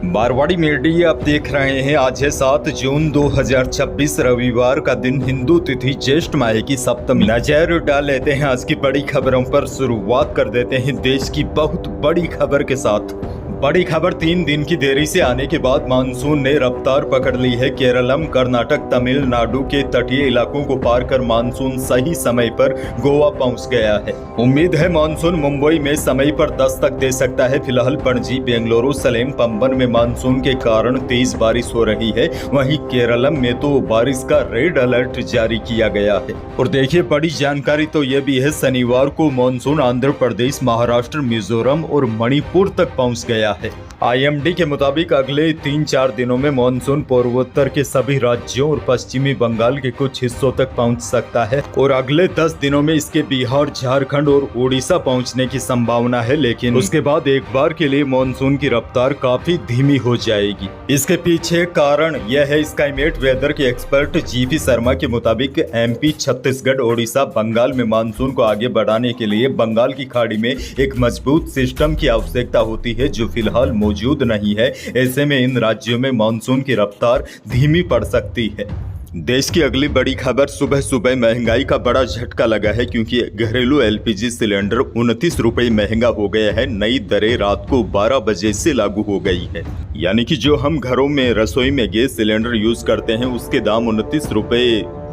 Marwari media आप देख रहे हैं। आज है 7 जून 2026 रविवार का दिन, हिंदू तिथि ज्येष्ठ माह की सप्तमी। नजर डाल लेते हैं आज की बड़ी खबरों पर। शुरुआत कर देते हैं देश की बहुत बड़ी खबर के साथ। बड़ी खबर, 3 दिन की देरी से आने के बाद मानसून ने रफ्तार पकड़ ली है। केरलम, कर्नाटक, तमिलनाडु के तटीय इलाकों को पार कर मानसून सही समय पर गोवा पहुंच गया है। उम्मीद है मानसून मुंबई में समय पर दस्तक दे सकता है। फिलहाल पणजी, बेंगलुरु, सलेम, पंबन में मानसून के कारण तेज बारिश हो रही है। वहीं केरलम में तो बारिश का रेड अलर्ट जारी किया गया है। और देखिए, बड़ी जानकारी तो यह भी है, शनिवार को मानसून आंध्र प्रदेश, महाराष्ट्र, मिजोरम और मणिपुर तक पहुंच गया है। आईएमडी के मुताबिक अगले 3-4 दिनों में मानसून पूर्वोत्तर के सभी राज्यों और पश्चिमी बंगाल के कुछ हिस्सों तक पहुंच सकता है और अगले 10 दिनों में इसके बिहार, झारखंड और उड़ीसा पहुंचने की संभावना है। लेकिन उसके बाद एक बार के लिए मानसून की रफ्तार काफी धीमी हो जाएगी। इसके पीछे कारण यह है, स्काईमेट वेदर के एक्सपर्ट जीपी शर्मा के मुताबिक एमपी, छत्तीसगढ़, ओडिशा, बंगाल में मानसून को आगे बढ़ाने के लिए बंगाल की खाड़ी में एक मजबूत सिस्टम की आवश्यकता होती है, जो फिलहाल मौजूद नहीं है। ऐसे में इन राज्यों में मानसून की रफ्तार धीमी पड़ सकती है। देश की अगली बड़ी खबर, सुबह सुबह महंगाई का बड़ा झटका लगा है, क्योंकि घरेलू एलपीजी सिलेंडर 29 रुपए महंगा हो गया है। नई दरें रात को 12 बजे से लागू हो गई है। यानी कि जो हम घरों में रसोई में गैस सिलेंडर यूज करते हैं, उसके दाम 29 रुपए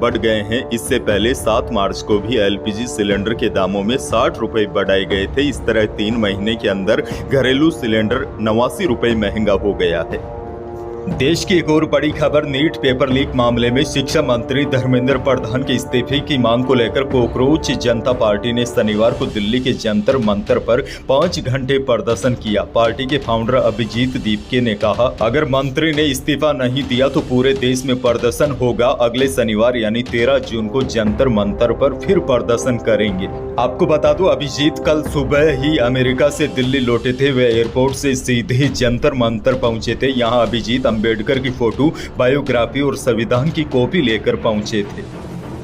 बढ़ गए हैं। इससे पहले 7 मार्च को भी एलपीजी सिलेंडर के दामों में 60 रुपए बढ़ाए गए थे। इस तरह 3 महीने के अंदर घरेलू सिलेंडर 89 रुपए महंगा हो गया है। देश की एक और बड़ी खबर, नीट पेपर लीक मामले में शिक्षा मंत्री धर्मेंद्र प्रधान के इस्तीफे की मांग को लेकर कोकरोच जनता पार्टी ने शनिवार को दिल्ली के जंतर मंतर पर 5 घंटे प्रदर्शन किया। पार्टी के फाउंडर अभिजीत दीपके ने कहा, अगर मंत्री ने इस्तीफा नहीं दिया तो पूरे देश में प्रदर्शन होगा। अगले शनिवार यानी 13 जून को जंतर मंतर पर फिर प्रदर्शन करेंगे। आपको बता दूं, अभिजीत कल सुबह ही अमेरिका से दिल्ली लौटे थे। वे एयरपोर्ट से सीधे जंतर मंतर पहुंचे थे। यहाँ अभिजीत अंबेडकर की फोटो, बायोग्राफी और संविधान की कॉपी लेकर पहुंचे थे।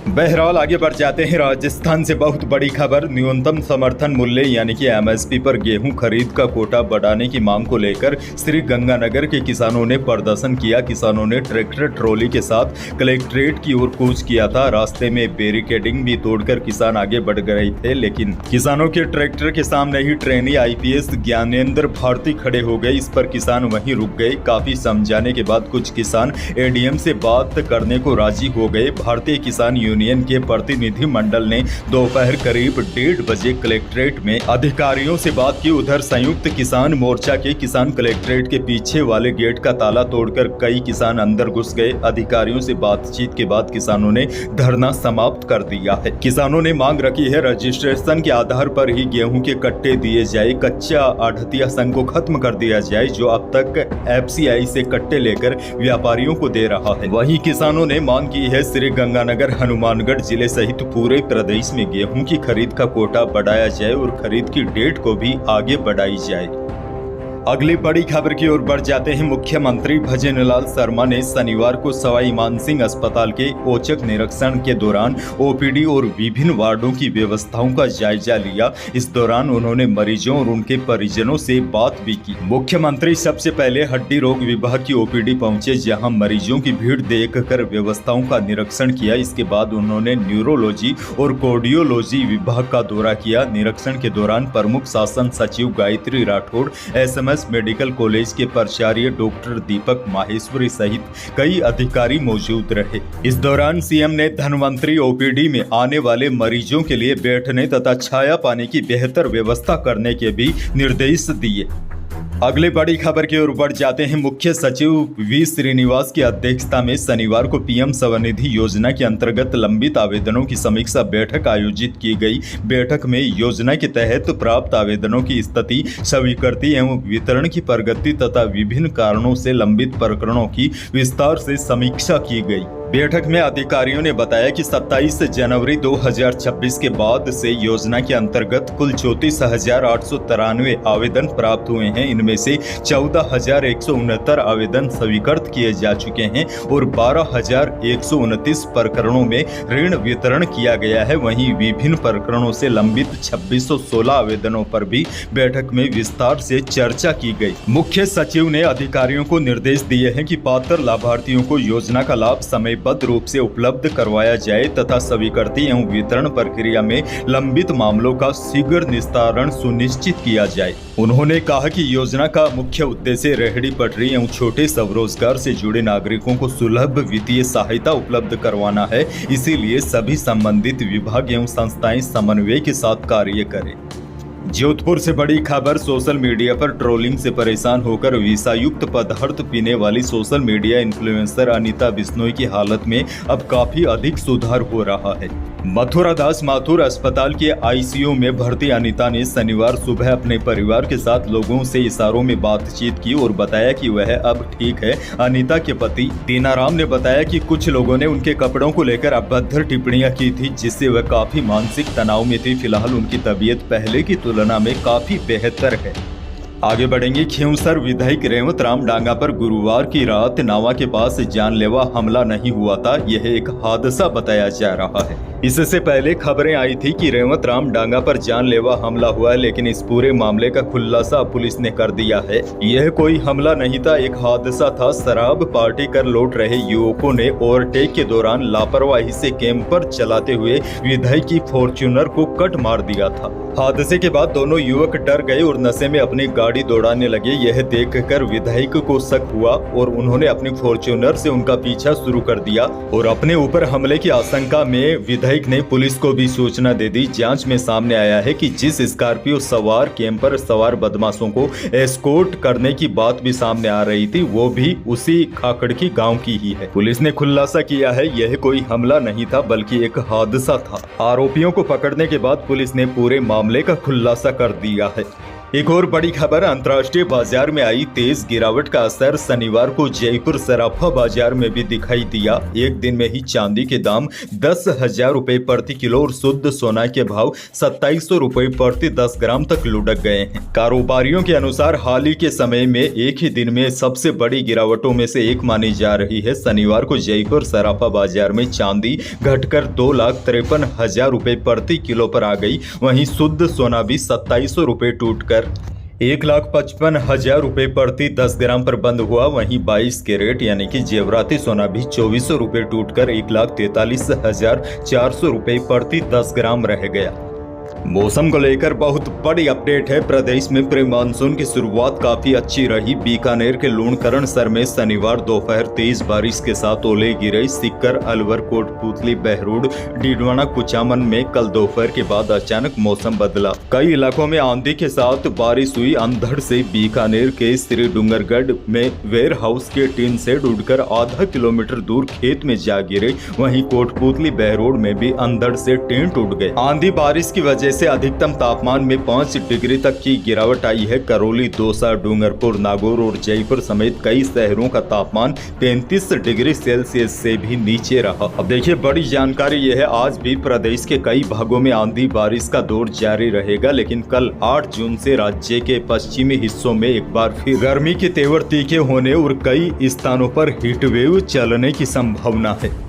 बहरहाल आगे बढ़ जाते हैं। राजस्थान से बहुत बड़ी खबर, न्यूनतम समर्थन मूल्य यानी कि एमएसपी पर गेहूं खरीद का कोटा बढ़ाने की मांग को लेकर श्री गंगानगर के किसानों ने प्रदर्शन किया। किसानों ने ट्रैक्टर ट्रॉली के साथ कलेक्ट्रेट की ओर कूच किया था। रास्ते में बैरिकेडिंग भी तोड़कर किसान आगे बढ़ गए थे, लेकिन किसानों के ट्रैक्टर के सामने ही ट्रेनी आईपीएस ज्ञानेंद्र भारती खड़े हो गए। इस पर किसान वहीं रुक गए। काफी समझाने के बाद कुछ किसान एडीएम से बात करने को राजी हो गए। भारतीय किसान यूनियन के प्रतिनिधि मंडल ने दोपहर करीब 1:30 बजे कलेक्ट्रेट में अधिकारियों से बात की। उधर संयुक्त किसान मोर्चा के किसान कलेक्ट्रेट के पीछे वाले गेट का ताला तोड़कर कई किसान अंदर घुस गए। अधिकारियों से बातचीत के बाद किसानों ने धरना समाप्त कर दिया है। किसानों ने मांग रखी है, रजिस्ट्रेशन के आधार पर ही गेहूं के कट्टे दिए जाए। कच्चा आढ़तिया संघ को खत्म कर दिया जाए, जो अब तक एफसीआई से कट्टे लेकर व्यापारियों को दे रहा है। वहीं किसानों ने मांग की है, श्री गंगानगर, हनुमानगढ़ जिले सहित पूरे प्रदेश में गेहूं की खरीद का कोटा बढ़ाया जाए और खरीद की डेट को भी आगे बढ़ाई जाए। अगली बड़ी खबर की ओर बढ़ जाते हैं। मुख्यमंत्री भजनलाल शर्मा ने शनिवार को सवाई मानसिंह अस्पताल के औचक निरीक्षण के दौरान ओपीडी और विभिन्न वार्डों की व्यवस्थाओं का जायजा लिया। इस दौरान उन्होंने मरीजों और उनके परिजनों से बात भी की। मुख्यमंत्री सबसे पहले हड्डी रोग विभाग की ओपीडी पहुंचे, जहां मरीजों की भीड़ देखकर व्यवस्थाओं का निरीक्षण किया। इसके बाद उन्होंने न्यूरोलॉजी और कार्डियोलॉजी विभाग का दौरा किया। निरीक्षण के दौरान प्रमुख शासन सचिव Gayatri Rathore, SMS medical college के प्राचार्य डॉक्टर दीपक माहेश्वरी सहित कई अधिकारी मौजूद रहे। इस दौरान सीएम ने धन्वंतरी ओपीडी में आने वाले मरीजों के लिए बैठने तथा छाया पानी की बेहतर व्यवस्था करने के भी निर्देश दिए। अगली बड़ी खबर की ओर बढ़ जाते हैं। मुख्य सचिव वी श्रीनिवास की अध्यक्षता में शनिवार को पीएम स्वनिधि योजना के अंतर्गत लंबित आवेदनों की समीक्षा बैठक आयोजित की गई। बैठक में योजना के तहत प्राप्त आवेदनों की स्थिति, स्वीकृति एवं वितरण की प्रगति तथा विभिन्न कारणों से लंबित प्रकरणों की विस्तार से समीक्षा की गई। बैठक में अधिकारियों ने बताया कि 27 जनवरी 2026 के बाद से योजना के अंतर्गत कुल 34,893 आवेदन प्राप्त हुए हैं। इनमें से 14,169 आवेदन स्वीकृत किए जा चुके हैं और 12,129 प्रकरणों में ऋण वितरण किया गया है। वहीं विभिन्न प्रकरणों से लंबित 2616 आवेदनों पर भी बैठक में विस्तार से चर्चा की गई। मुख्य सचिव ने अधिकारियों को निर्देश दिए हैं कि पात्र लाभार्थियों को योजना का लाभ समयबद्ध रूप से उपलब्ध करवाया जाए तथा स्वीकृति एवं वितरण प्रक्रिया में लंबित मामलों का शीघ्र निस्तारण सुनिश्चित किया जाए। उन्होंने कहा कि योजना का मुख्य उद्देश्य रेहड़ी पटरी एवं छोटे स्वरोजगार से जुड़े नागरिकों को सुलभ वित्तीय सहायता उपलब्ध करवाना है। इसीलिए सभी संबंधित विभाग एवं संस्थाएं समन्वय के साथ कार्य करें। जोधपुर से बड़ी खबर। सोशल मीडिया पर ट्रोलिंग से परेशान होकर विषायुक्त पदार्थ पीने वाली social media influencer Anita Bishnoi की हालत में अब काफी अधिक सुधार हो रहा है। मथुरा दास माथुर अस्पताल के आईसीयू में भर्ती अनीता ने शनिवार सुबह अपने परिवार के साथ लोगों से इशारों में बातचीत की और बताया कि वह अब ठीक है। अनीता के पति दीनाराम ने बताया कि कुछ लोगों ने उनके कपड़ों को लेकर अभद्र टिप्पणियां की थी, जिससे वह काफी मानसिक तनाव में थी। फिलहाल उनकी तबीयत पहले की तुलना में काफी बेहतर है। आगे बढ़ेंगे। खींवसर विधायक रेवत राम डांगा पर गुरुवार की रात नावा के पास जानलेवा हमला नहीं हुआ था, यह एक हादसा बताया जा रहा है। इससे पहले खबरें आई थी कि रेवत राम डांगा पर जानलेवा हमला हुआ है, लेकिन इस पूरे मामले का खुलासा पुलिस ने कर दिया है। यह कोई हमला नहीं था, एक हादसा था। शराब पार्टी कर लौट रहे युवकों ने ओवरटेक के दौरान लापरवाही से कैंपर चलाते हुए विधायक की फॉर्च्यूनर को कट मार दिया था। हादसे के बाद दोनों युवक डर गए और नशे में अपनी गाड़ी दौड़ाने लगे। यह देखकर विधायक को शक हुआ और उन्होंने अपनी फॉर्च्यूनर से उनका पीछा शुरू कर दिया और अपने ऊपर हमले की आशंका में विधायक ने पुलिस को भी सूचना दे दी। जांच में सामने आया है कि जिस स्कॉर्पियो सवार कैंपर सवार बदमाशों को एस्कॉर्ट करने की बात भी सामने आ रही थी, वो भी उसी खाकड़की गांव की ही है। पुलिस ने खुलासा किया है यह कोई हमला नहीं था बल्कि एक हादसा था। आरोपियों को पकड़ने के बाद पुलिस ने पूरे मामले का खुलासा कर दिया है। एक और बड़ी खबर। अंतर्राष्ट्रीय बाजार में आई तेज गिरावट का असर शनिवार को जयपुर सराफा बाजार में भी दिखाई दिया। एक दिन में ही चांदी के दाम 10,000 रुपए प्रति किलो और शुद्ध सोना के भाव 2700 रुपए प्रति 10 ग्राम तक लुढ़क गए हैं। कारोबारियों के अनुसार हाल ही के समय में एक ही दिन में सबसे बड़ी गिरावटों में से एक मानी जा रही है। शनिवार को जयपुर सराफा बाजार में चांदी घटकर 2,53,000 रुपए प्रति किलो पर आ गई। वहीं शुद्ध सोना भी 2700 रुपए टूटकर 1,55,000 रुपए प्रति 10 ग्राम पर बंद हुआ। वहीं 22 कैरेट यानी कि जेवराती सोना भी 2400 रुपए टूटकर 1,43,400 रुपए प्रति 10 ग्राम रह गया। मौसम को लेकर बहुत बड़ी अपडेट है। प्रदेश में प्री मानसून की शुरुआत काफी अच्छी रही। बीकानेर के लूणकरणसर में शनिवार दोपहर तेज बारिश के साथ ओले गिरे। सीकर, अलवर, कोटपूतली, बहरूड, डीडवाना, कुचामन में कल दोपहर के बाद अचानक मौसम बदला। कई इलाकों में आंधी के साथ बारिश हुई। अंधड़ से बीकानेर के श्री डूंगरगढ़ में वेयर हाउस के टीन शेड उड़कर आधा किलोमीटर दूर खेत में जा गिरे। वहीं कोटपूतली, बहरूड में भी अंधड़ से टीन टूट गए। आंधी बारिश की वजह से अधिकतम तापमान में 5 डिग्री तक की गिरावट आई है। करौली, दौसा, डूंगरपुर, नागौर और जयपुर समेत कई शहरों का तापमान 33 डिग्री सेल्सियस से भी नीचे रहा। अब देखिए बड़ी जानकारी यह है, आज भी प्रदेश के कई भागों में आंधी बारिश का दौर जारी रहेगा, लेकिन कल 8 जून से राज्य के पश्चिमी हिस्सों में एक बार फिर गर्मी के तेवर तीखे होने और कई स्थानों पर हीटवेव चलने की संभावना है।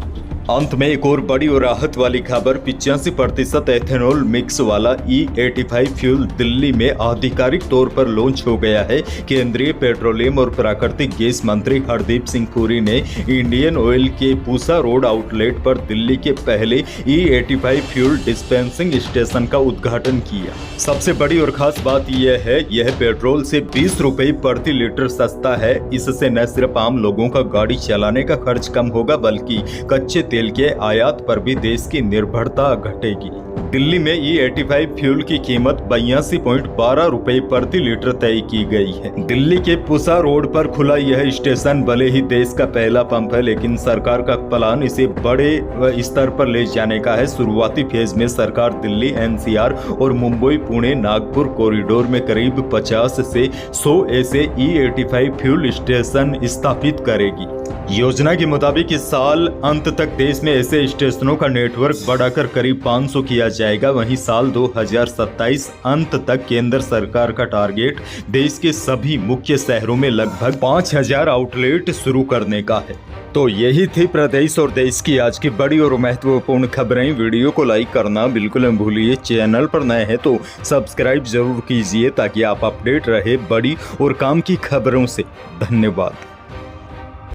अंत में एक और बड़ी और राहत वाली खबर। 85% एथेनॉल मिक्स वाला E85 फ्यूल दिल्ली में आधिकारिक तौर पर लॉन्च हो गया है। केंद्रीय पेट्रोलियम और प्राकृतिक गैस मंत्री हरदीप सिंह पुरी ने इंडियन ऑयल के पूसा रोड आउटलेट पर दिल्ली के पहले E85 फ्यूल डिस्पेंसिंग स्टेशन का उद्घाटन किया। सबसे बड़ी और खास बात यह है, यह पेट्रोल से 20 रुपए प्रति लीटर सस्ता है। इससे न सिर्फ आम लोगों का गाड़ी चलाने का खर्च कम होगा, बल्कि कच्चे तेल के आयात पर भी देश की निर्भरता घटेगी। दिल्ली में E85 फ्यूल की कीमत 82.12 रुपए प्रति लीटर तय की गई है। दिल्ली के पूसा रोड पर खुला यह स्टेशन भले ही देश का पहला पंप है, लेकिन सरकार का प्लान इसे बड़े स्तर पर ले जाने का है। शुरुआती फेज में सरकार दिल्ली NCR और मुंबई पुणे नागपुर कॉरिडोर में करीब 50 से 100 ऐसे E85 फ्यूल स्टेशन स्थापित करेगी। योजना के मुताबिक इस साल अंत तक देश में ऐसे स्टेशनों का नेटवर्क बढ़ाकर करीब 500 किया जाएगा। वहीं साल 2027 अंत तक केंद्र सरकार का टारगेट देश के सभी मुख्य शहरों में लगभग 5000 आउटलेट शुरू करने का है। तो यही थी प्रदेश और देश की आज की बड़ी और महत्वपूर्ण खबरें। वीडियो को लाइक करना बिल्कुल न भूलिए। चैनल पर नए हैं तो सब्सक्राइब जरूर कीजिए ताकि आप अपडेट रहे बड़ी और काम की खबरों से। धन्यवाद।